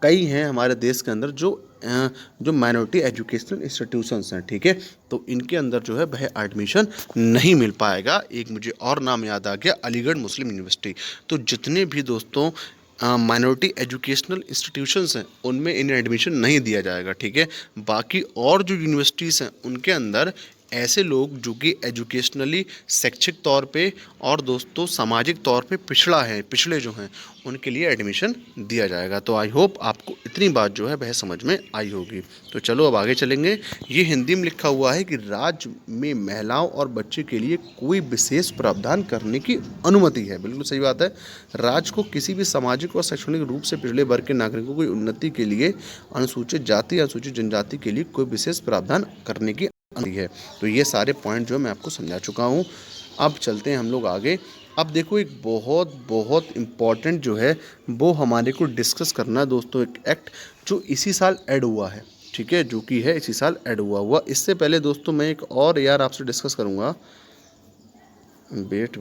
[SPEAKER 2] कई हैं हमारे देश के अंदर जो माइनॉरिटी एजुकेशनल इंस्टीट्यूशंस हैं। ठीक है, तो इनके अंदर जो है वह एडमिशन नहीं मिल पाएगा। एक मुझे और नाम याद आ गया, अलीगढ़ मुस्लिम यूनिवर्सिटी। तो जितने भी दोस्तों माइनॉरिटी एजुकेशनल इंस्टीट्यूशंस हैं उनमें इन्हें एडमिशन नहीं दिया जाएगा। ठीक है, बाकी और जो यूनिवर्सिटीज़ हैं उनके अंदर ऐसे लोग जो कि एजुकेशनली, शैक्षिक तौर पे और दोस्तों सामाजिक तौर पे पिछड़े जो हैं उनके लिए एडमिशन दिया जाएगा। तो आई होप आपको इतनी बात जो है वह समझ में आई होगी। तो चलो अब आगे चलेंगे। ये हिंदी में लिखा हुआ है कि राज्य में महिलाओं और बच्चे के लिए कोई विशेष प्रावधान करने की अनुमति है। बिल्कुल सही बात है। राज्य को किसी भी सामाजिक और शैक्षणिक रूप से पिछड़े वर्ग के नागरिकों की उन्नति के लिए अनुसूचित जाति या अनुसूचित जनजाति के लिए कोई विशेष प्रावधान करने की अनुमति है। तो ये सारे पॉइंट जो मैं आपको समझा चुका हूँ। अब चलते हैं हम लोग आगे। अब देखो एक बहुत बहुत इम्पॉर्टेंट जो है वो हमारे को डिस्कस करना है दोस्तों, एक एक्ट जो इसी साल ऐड हुआ है, ठीक है, जो कि है इसी साल ऐड हुआ। इससे पहले दोस्तों मैं एक और यार आपसे डिस्कस करूँगा। वेट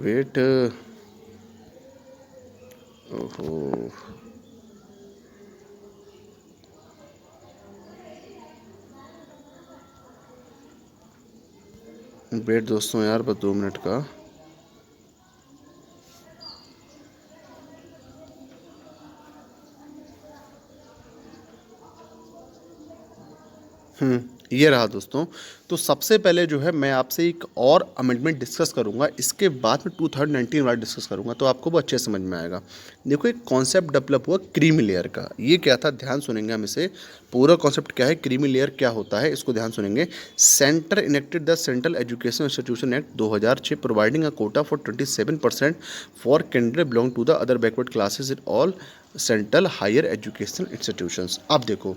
[SPEAKER 2] ओहो, वेट दोस्तों यार बस 2 मिनट का। ये रहा दोस्तों। तो सबसे पहले जो है मैं आपसे एक और अमेंडमेंट डिस्कस करूंगा, इसके बाद में 2019 वाला डिस्कस करूंगा, तो आपको वो अच्छे समझ में आएगा। देखो एक कॉन्सेप्ट डेवलप हुआ क्रीमी लेयर का। ये क्या था, ध्यान सुनेंगे हम इसे। पूरा कॉन्सेप्ट क्या है, क्रीमी लेयर क्या होता है, इसको ध्यान सुनेंगे। Centre enacted the central education institution act 2006 providing a quota for 27% for candidate belong to the other backward classes in all central higher education institutions. अब देखो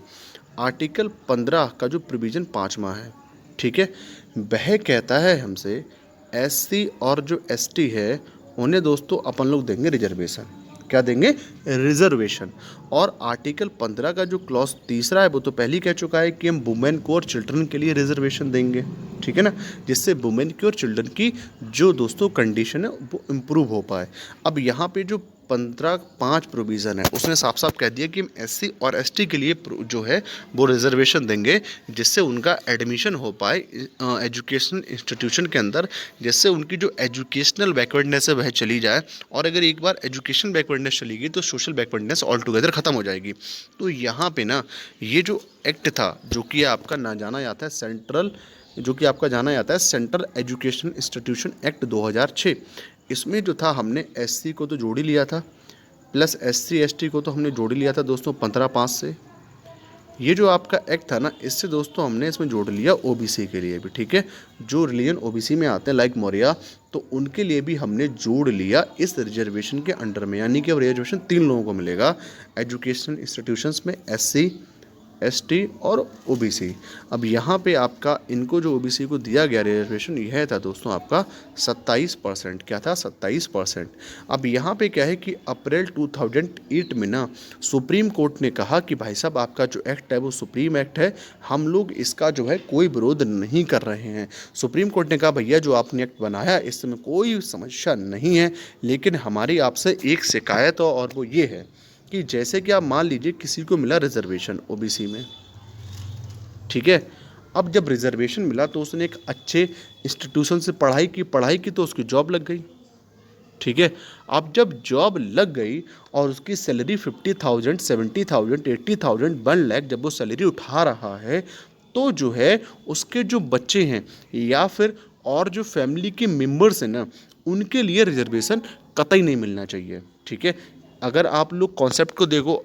[SPEAKER 2] आर्टिकल 15 का जो प्रोविज़न 5वां है, ठीक है, वह कहता है हमसे एससी और जो एसटी है उन्हें दोस्तों अपन लोग देंगे रिजर्वेशन। क्या देंगे, रिजर्वेशन। और आर्टिकल 15 का जो क्लॉज 3 है वो तो पहले ही कह चुका है कि हम वुमेन को और चिल्ड्रन के लिए रिजर्वेशन देंगे, ठीक है ना, जिससे वुमेन की और चिल्ड्रन की जो दोस्तों कंडीशन है वो इम्प्रूव हो पाए। अब यहाँ पे जो 15(5) प्रोविज़न है उसने साफ साफ कह दिया कि हम एससी और एसटी के लिए जो है वो रिजर्वेशन देंगे, जिससे उनका एडमिशन हो पाए एजुकेशन इंस्टीट्यूशन के अंदर, जिससे उनकी जो एजुकेशनल बैकवर्डनेस है वह चली जाए। और अगर एक बार एजुकेशन बैकवर्डनेस चली गई तो सोशल बैकवर्डनेस ऑल टुगेदर ख़त्म हो जाएगी। तो यहाँ पे ना ये जो एक्ट था जो कि आपका जाना जाता है सेंट्रल एजुकेशन इंस्टीट्यूशन एक्ट 2006, इसमें जो था हमने एससी को तो जोड़ ही लिया था, प्लस एससी एसटी को तो हमने जोड़ ही लिया था दोस्तों 15(5) से। ये जो आपका एक्ट था ना, इससे दोस्तों हमने इसमें जोड़ लिया ओबीसी के लिए भी, ठीक है, जो रिलीजन ओबीसी में आते हैं लाइक मौर्या, तो उनके लिए भी हमने जोड़ लिया इस रिजर्वेशन के अंडर में। यानी कि अब रिजर्वेशन 3 लोगों को मिलेगा एजुकेशन इंस्टीट्यूशंस में, एससी एसटी और ओबीसी। अब यहाँ पे आपका इनको जो ओबीसी को दिया गया रिजर्वेशन यह था दोस्तों आपका 27%। क्या था, 27%। अब यहाँ पे क्या है कि अप्रैल 2008 में ना सुप्रीम कोर्ट ने कहा कि भाई साहब आपका जो एक्ट है वो सुप्रीम एक्ट है, हम लोग इसका जो है कोई विरोध नहीं कर रहे हैं। सुप्रीम कोर्ट ने कहा भैया जो आपने एक्ट बनाया इसमें कोई समस्या नहीं है, लेकिन हमारी आपसे एक शिकायत और वो ये है कि जैसे कि आप मान लीजिए किसी को मिला रिजर्वेशन ओबीसी में, ठीक है, अब जब रिजर्वेशन मिला तो उसने एक अच्छे इंस्टीट्यूशन से पढ़ाई की तो उसकी जॉब लग गई, ठीक है। अब जब जॉब लग गई और उसकी सैलरी 50,000, 70,000, 80,000, 1 लाख जब वो सैलरी उठा रहा है, तो जो है उसके जो बच्चे हैं या फिर और जो फैमिली के मेंबर्स हैं ना, उनके लिए रिजर्वेशन कतई नहीं मिलना चाहिए, ठीक है। अगर आप लोग कॉन्सेप्ट को देखो,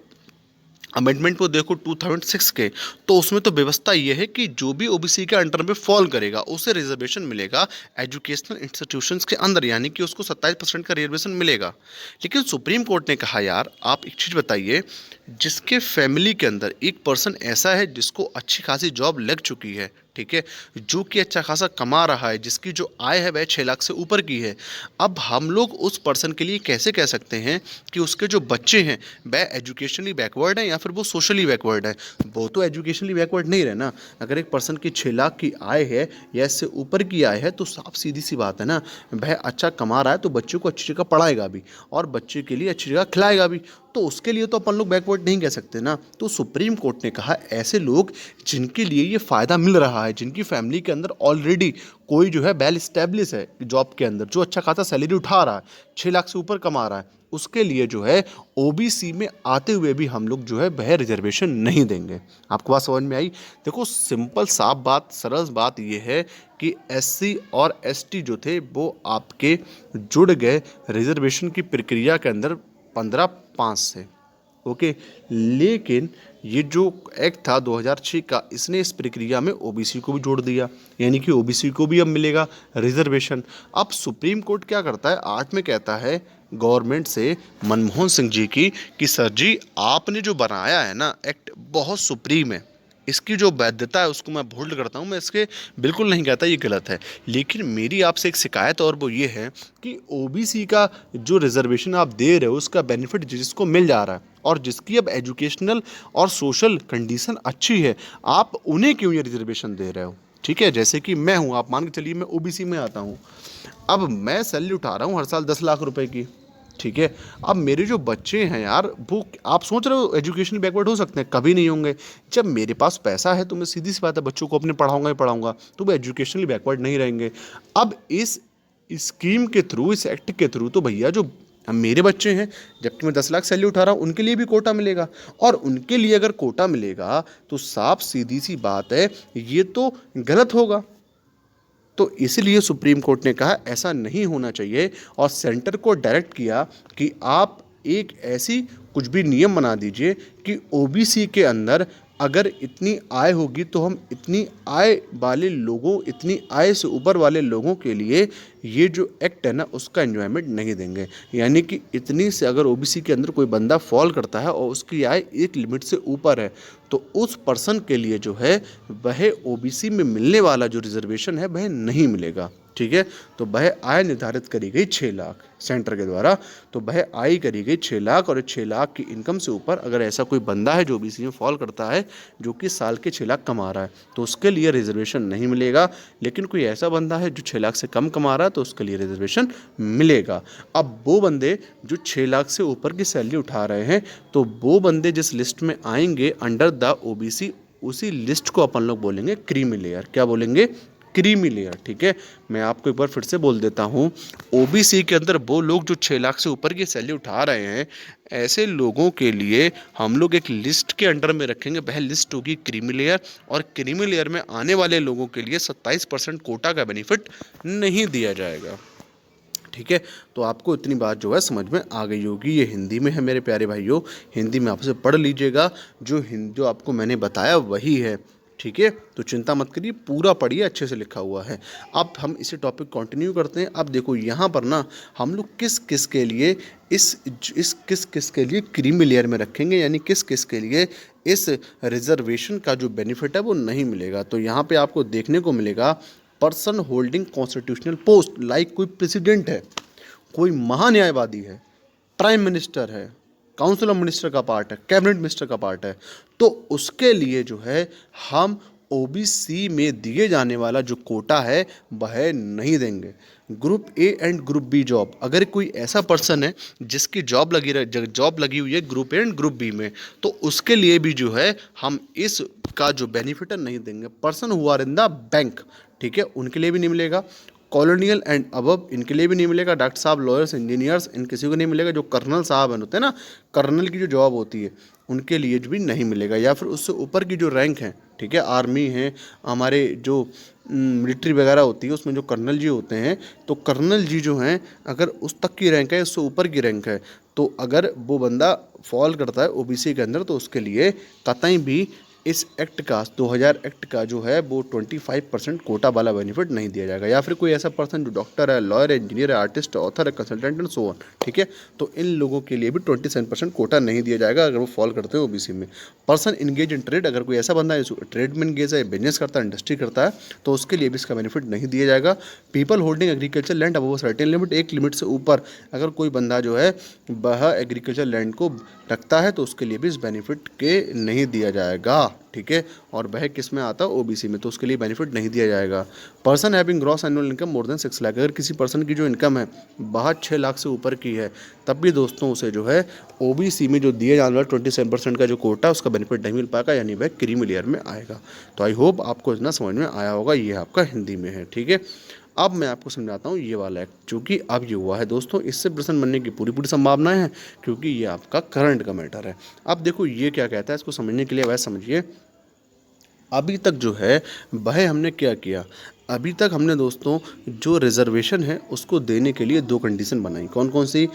[SPEAKER 2] अमेंडमेंट को देखो 2006 के, तो उसमें तो व्यवस्था ये है कि जो भी ओबीसी के अंडर में फॉल करेगा उसे रिजर्वेशन मिलेगा एजुकेशनल इंस्टीट्यूशंस के अंदर, यानी कि उसको 27% का रिजर्वेशन मिलेगा। लेकिन सुप्रीम कोर्ट ने कहा यार आप एक चीज़ बताइए, जिसके फैमिली के अंदर एक पर्सन ऐसा है जिसको अच्छी खासी जॉब लग चुकी है, ठीक है, जो कि अच्छा खासा कमा रहा है, जिसकी जो आय है वह 6 लाख से ऊपर की है, अब हम लोग उस पर्सन के लिए कैसे कह सकते हैं कि उसके जो बच्चे हैं वह एजुकेशनली बैकवर्ड है या फिर वो सोशली बैकवर्ड है? वो तो एजुकेशनली बैकवर्ड नहीं रहे ना। अगर एक पर्सन की 6 लाख की आय है या इससे ऊपर की आय है तो साफ सीधी सी बात है ना, वह अच्छा कमा रहा है तो बच्चों को अच्छी जगह पढ़ाएगा भी और बच्चे के लिए अच्छी जगह खिलाएगा भी, तो उसके लिए तो अपन लोग बैकवर्ड नहीं कह सकते ना। तो सुप्रीम कोर्ट ने कहा ऐसे लोग जिनके लिए ये फ़ायदा मिल रहा है, जिनकी फैमिली के अंदर ऑलरेडी कोई जो है वेल स्टैब्लिश है जॉब के अंदर, जो अच्छा खासा सैलरी उठा रहा है, 6 लाख से ऊपर कमा रहा है, उसके लिए जो है ओबीसी में आते हुए भी हम लोग जो है वह रिजर्वेशन नहीं देंगे। आपको बात समझ में आई? देखो सिंपल साफ बात, सरल बात ये है कि एससी और एसटी जो थे वो आपके जुड़ गए रिजर्वेशन की प्रक्रिया के अंदर 15/5 से, ओके। लेकिन ये जो एक्ट था 2006 का, इसने इस प्रक्रिया में ओबीसी को भी जोड़ दिया, यानी कि ओबीसी को भी अब मिलेगा रिजर्वेशन। अब सुप्रीम कोर्ट क्या करता है, 8 में कहता है गवर्नमेंट से, मनमोहन सिंह जी की, कि सर जी आपने जो बनाया है ना एक्ट बहुत सुप्रीम है, इसकी जो वैधता है उसको मैं होल्ड करता हूँ, मैं इसके बिल्कुल नहीं कहता ये गलत है, लेकिन मेरी आपसे एक शिकायत और वो ये है कि ओबीसी का जो रिजर्वेशन आप दे रहे हो उसका बेनिफिट जिसको मिल जा रहा है और जिसकी अब एजुकेशनल और सोशल कंडीशन अच्छी है, आप उन्हें क्यों ये रिजर्वेशन दे रहे हो? ठीक है, जैसे कि मैं हूँ, आप मान के चलिए मैं ओबीसी में आता हूँ, अब मैं सैलरी उठा रहा हूँ हर साल 10 लाख रुपए की, ठीक है। अब मेरे जो बच्चे हैं यार, वो आप सोच रहे हो एजुकेशनल बैकवर्ड हो सकते हैं? कभी नहीं होंगे। जब मेरे पास पैसा है तो मैं सीधी सी बात है बच्चों को अपने पढ़ाऊंगा ही पढ़ाऊंगा, तो वो एजुकेशनली बैकवर्ड नहीं रहेंगे। अब इस स्कीम के थ्रू, इस एक्ट के थ्रू, तो भैया जो मेरे बच्चे हैं, जबकि मैं 10 लाख सैलरी उठा रहा हूँ, उनके लिए भी कोटा मिलेगा, और उनके लिए अगर कोटा मिलेगा तो साफ सीधी सी बात है ये तो गलत होगा। तो इसलिए सुप्रीम कोर्ट ने कहा ऐसा नहीं होना चाहिए और सेंटर को डायरेक्ट किया कि आप एक ऐसी कुछ भी नियम बना दीजिए कि ओबीसी के अंदर अगर इतनी आय होगी तो हम इतनी आय वाले लोगों, इतनी आय से ऊपर वाले लोगों के लिए ये जो एक्ट है ना उसका एंजॉयमेंट नहीं देंगे। यानी कि इतनी से अगर ओबीसी के अंदर कोई बंदा फॉल करता है और उसकी आय एक लिमिट से ऊपर है तो उस पर्सन के लिए जो है वह ओबीसी में मिलने वाला जो रिजर्वेशन है वह नहीं मिलेगा, ठीक है। तो वह आय निर्धारित करी गई 6 लाख सेंटर के द्वारा, तो वह आय करी गई 6 लाख, और 6 लाख की इनकम से ऊपर अगर ऐसा कोई बंदा है जो ओबीसी में फॉल करता है जो कि साल के 6 लाख कमा रहा है तो उसके लिए रिजर्वेशन नहीं मिलेगा। लेकिन कोई ऐसा बंदा है जो 6 लाख से कम कमा रहा है तो उसके लिए रिजर्वेशन मिलेगा। अब वो बंदे जो 6 लाख से ऊपर की सैलरी उठा रहे हैं तो वो बंदे जिस लिस्ट में आएंगे अंडर द ओबीसी, उसी लिस्ट को अपन लोग बोलेंगे क्रीमी लेयर। क्या बोलेंगे? क्रीमी लेयर, ठीक है। मैं आपको एक बार फिर से बोल देता हूँ, ओबीसी के अंदर वो लोग जो 6 लाख से ऊपर की सैलरी उठा रहे हैं, ऐसे लोगों के लिए हम लोग एक लिस्ट के अंडर में रखेंगे, वह लिस्ट होगी क्रीमी लेयर, और क्रीमी लेयर में आने वाले लोगों के लिए 27% कोटा का बेनिफिट नहीं दिया जाएगा, ठीक है। तो आपको इतनी बात जो है समझ में आ गई होगी। ये हिंदी में है मेरे प्यारे भाइयों, हिंदी में आपसे पढ़ लीजिएगा, जो आपको मैंने बताया वही है, ठीक है। तो चिंता मत करिए, पूरा पढ़िए, अच्छे से लिखा हुआ है। अब हम इसे टॉपिक कंटिन्यू करते हैं। अब देखो यहाँ पर ना हम लोग किस किस के लिए इस किस किस के लिए क्रीमी लेयर में रखेंगे, यानी किस किस के लिए इस रिजर्वेशन का जो बेनिफिट है वो नहीं मिलेगा। तो यहाँ पर आपको देखने को मिलेगा person holding constitutional post, like कोई प्रेसिडेंट है, कोई महान्यायवादी है, प्राइम मिनिस्टर है, काउंसिल ऑफ मिनिस्टर का पार्ट है, कैबिनेट मिनिस्टर का पार्ट है, तो उसके लिए जो है हम ओबीसी में दिए जाने वाला जो कोटा है वह नहीं देंगे। Group A and group B job, अगर कोई ऐसा पर्सन है जिसकी जॉब लगी हुई है group A and group B में, तो उसके लिए भी जो है हम इसका जो बेनिफिट है नहीं देंगे। Person who are in the bank, ठीक है, उनके लिए भी नहीं मिलेगा। कॉलोनियल एंड अबव, इनके लिए भी नहीं मिलेगा। डॉक्टर साहब, लॉयर्स, इंजीनियर्स, इन किसी को नहीं मिलेगा। जो कर्नल साहब होते हैं ना, कर्नल की जो जॉब होती है उनके लिए भी नहीं मिलेगा। या फिर उससे ऊपर की जो रैंक है, ठीक है, आर्मी है, हमारे जो मिलिट्री वगैरह होती है उसमें जो कर्नल जी होते हैं, तो कर्नल जी जो हैं अगर उस तक की रैंक है, उससे ऊपर की रैंक है, तो अगर वो बंदा फॉल करता है ओबीसी के अंदर तो उसके लिए कतई भी इस एक्ट का 2000 एक्ट का जो है वो 25% कोटा वाला बेनिफिट नहीं दिया जाएगा। या फिर कोई ऐसा पर्सन जो डॉक्टर है, लॉयर है, इंजीनियर है, आर्टिस्ट है, ऑथर है, कंसल्टेंट एंड सो ऑन, ठीक है, तो इन लोगों के लिए भी 27% कोटा नहीं दिया जाएगा अगर वो फॉल करते हैं ओबीसी में। पर्सन इंगेज इन ट्रेड, अगर कोई ऐसा बंदा है ट्रेड में इंगेज है, बिजनेस करता है, इंडस्ट्री करता है, तो उसके लिए भी इसका बेनिफिट नहीं दिया जाएगा। People holding agriculture land above certain limit, एक लिमिट से ऊपर अगर कोई बंदा जो है वह एग्रीकल्चर लैंड को रखता है तो उसके लिए भी इस बेनिफिट के नहीं दिया जाएगा। ठीक है, और वह किस में आता है, ओबीसी में, तो उसके लिए बेनिफिट नहीं दिया जाएगा। Person having gross annual income more than 6 lakh, अगर किसी पर्सन की जो इनकम है बाहर 6 लाख से ऊपर की है, तब भी दोस्तों उसे जो है ओबीसी में जो दिए जाने वाला 27% का जो कोटा है उसका बेनिफिट नहीं मिल पाएगा, यानी वह क्रीमी लेयर में आएगा। तो आई होप आपको इतना समझ में आया होगा, ये आपका हिंदी में है, ठीक है। अब मैं आपको समझाता हूँ ये वाला एक्ट, क्योंकि अब ये हुआ है दोस्तों, इससे प्रश्न बनने की पूरी पूरी संभावनाएं हैं, क्योंकि ये आपका करंट का मैटर है। अब देखो ये क्या कहता है, इसको समझने के लिए वह समझिए। अभी तक जो है वह हमने क्या किया, अभी तक हमने दोस्तों जो रिजर्वेशन है उसको देने के लिए 2 कंडीशन बनाई। कौन कौन सी?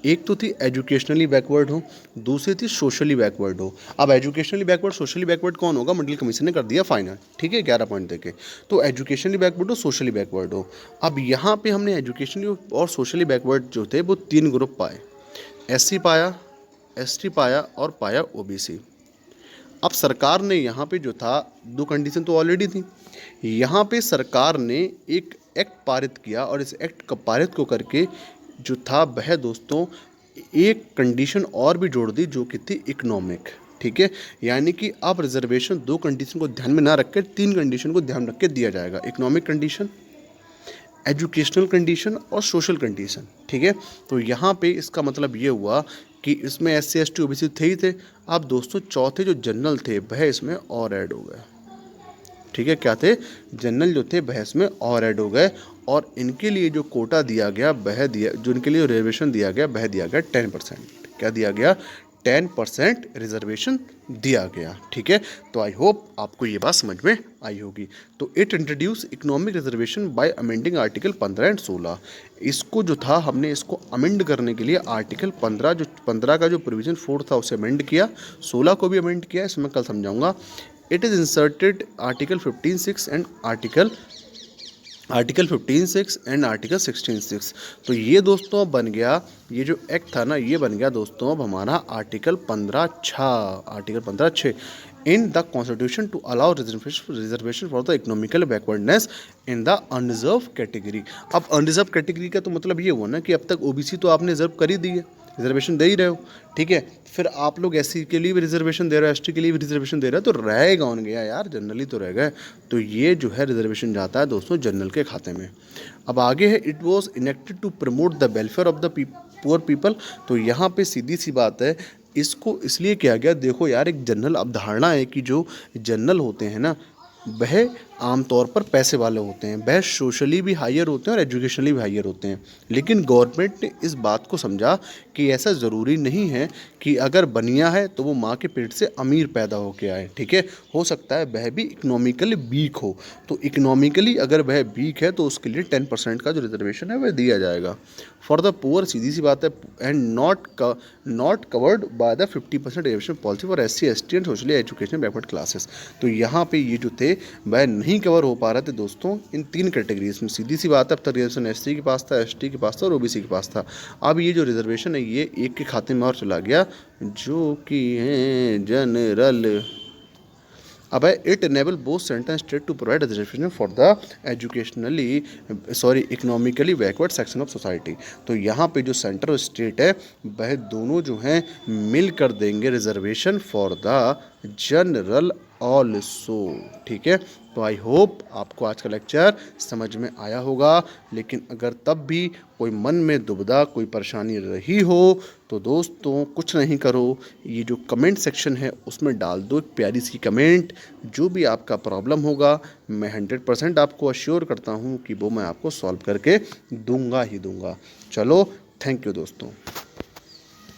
[SPEAKER 2] एक तो थी एजुकेशनली बैकवर्ड हो, दूसरी थी सोशली बैकवर्ड हो। अब एजुकेशनली बैकवर्ड सोशली बैकवर्ड कौन होगा, मंडल कमीशन ने कर दिया फाइनल, ठीक है, 11 पॉइंट देके। तो एजुकेशनली बैकवर्ड हो, सोशली बैकवर्ड हो। अब यहाँ पे हमने एजुकेशनली और सोशली बैकवर्ड जो थे वो 3 ग्रुप पाए, एससी पाया, एसटी पाया और पाया ओबीसी। अब सरकार ने यहाँ पे जो था 2 कंडीशन तो ऑलरेडी थी, यहाँ पे सरकार ने एक एक्ट पारित किया और इस एक्ट का पारित को करके जो था वह दोस्तों एक कंडीशन और भी जोड़ दी, जो कि थी इकोनॉमिक, ठीक है। यानी कि अब रिजर्वेशन 2 कंडीशन को ध्यान में ना रख कर 3 कंडीशन को ध्यान रख के दिया जाएगा, इकोनॉमिक कंडीशन, एजुकेशनल कंडीशन और सोशल कंडीशन, ठीक है। तो यहाँ पे इसका मतलब ये हुआ कि इसमें एससी एसटी ओबीसी थे ही थे, अब दोस्तों चौथे जो जनरल थे वह इसमें और ऐड हो गए, ठीक है। क्या थे? जनरल जो थे वह इसमें और ऐड हो गए, और इनके लिए जो कोटा दिया गया वह दिया, जो इनके लिए रिजर्वेशन दिया गया वह दिया गया 10%। क्या दिया गया? 10% रिजर्वेशन दिया गया, ठीक है। तो आई होप आपको ये बात समझ में आई होगी। तो it introduce economic reservation bye amending article 15 and 16। इसको जो था हमने इसको अमेंड करने के लिए आर्टिकल 15 का जो प्रोविजन 4 था उसे अमेंड किया, 16 को भी अमेंड किया, इसमें कल समझाऊंगा। It is inserted article 15(6) and article 15(6) and article 16(6). तो ये दोस्तों अब बन गया, ये जो एक्ट था ना ये बन गया दोस्तों अब हमारा article 15(6) in the constitution to allow reservation for the economical backwardness in the unreserve category. अब अनरिजर्व कैटेगरी का तो मतलब ये हुआ ना कि अब तक ओबीसी तो आपने रिजर्व कर ही दी है, रिजर्वेशन दे ही रहे हो, ठीक है। फिर आप लोग एससी के लिए भी रिजर्वेशन दे रहे हो, एसटी के लिए भी रिजर्वेशन दे रहे हो, तो रह कौन गया यार, जनरली तो रह गए। तो ये जो है रिजर्वेशन जाता है दोस्तों जनरल के खाते में। अब आगे है, it was enacted to promote the welfare of the poor people. तो यहाँ पे सीधी सी बात है, इसको इसलिए किया गया, देखो यार एक जनरल अवधारणा है कि जो जनरल होते हैं ना वह आमतौर पर पैसे वाले होते हैं, वह सोशली भी हायर होते हैं और एजुकेशनली भी हायर होते हैं। लेकिन गवर्नमेंट ने इस बात को समझा कि ऐसा ज़रूरी नहीं है कि अगर बनिया है तो वो माँ के पेट से अमीर पैदा होके आए, ठीक है। हो सकता है वह भी इकोनॉमिकली वीक हो, तो इकोनॉमिकली अगर वह वीक है तो उसके लिए 10% का जो रिजर्वेशन है वह दिया जाएगा। फॉर द पुअर, सीधी सी बात है, and not covered by the 50% reservation policy for SC ST and socially education backward classes. तो यहाँ पे ये जो थे वह नहीं कवर हो पा रहे थे दोस्तों इन 3 कैटेगरीज में। सीधी सी बात है, अब तक रिजर्वेशन एससी के पास था, एसटी के पास था और ओबीसी के पास था। अब ये जो रिजर्वेशन है ये एक के खाते में और चला गया, जो कि है जनरल। अब है, it enable both centre and state to provide reservation for the economically backward section of society. तो यहाँ पे जो सेंटर और स्टेट है वह दोनों जो हैं मिल कर देंगे reservation for the general also, ठीक है। तो आई होप आपको आज का लेक्चर समझ में आया होगा। लेकिन अगर तब भी कोई मन में दुविधा, कोई परेशानी रही हो तो दोस्तों कुछ नहीं करो, ये जो कमेंट सेक्शन है उसमें डाल दो एक प्यारी सी कमेंट। जो भी आपका प्रॉब्लम होगा मैं 100% आपको अश्योर करता हूँ कि वो मैं आपको सॉल्व करके दूंगा ही दूंगा। चलो, थैंक यू दोस्तों।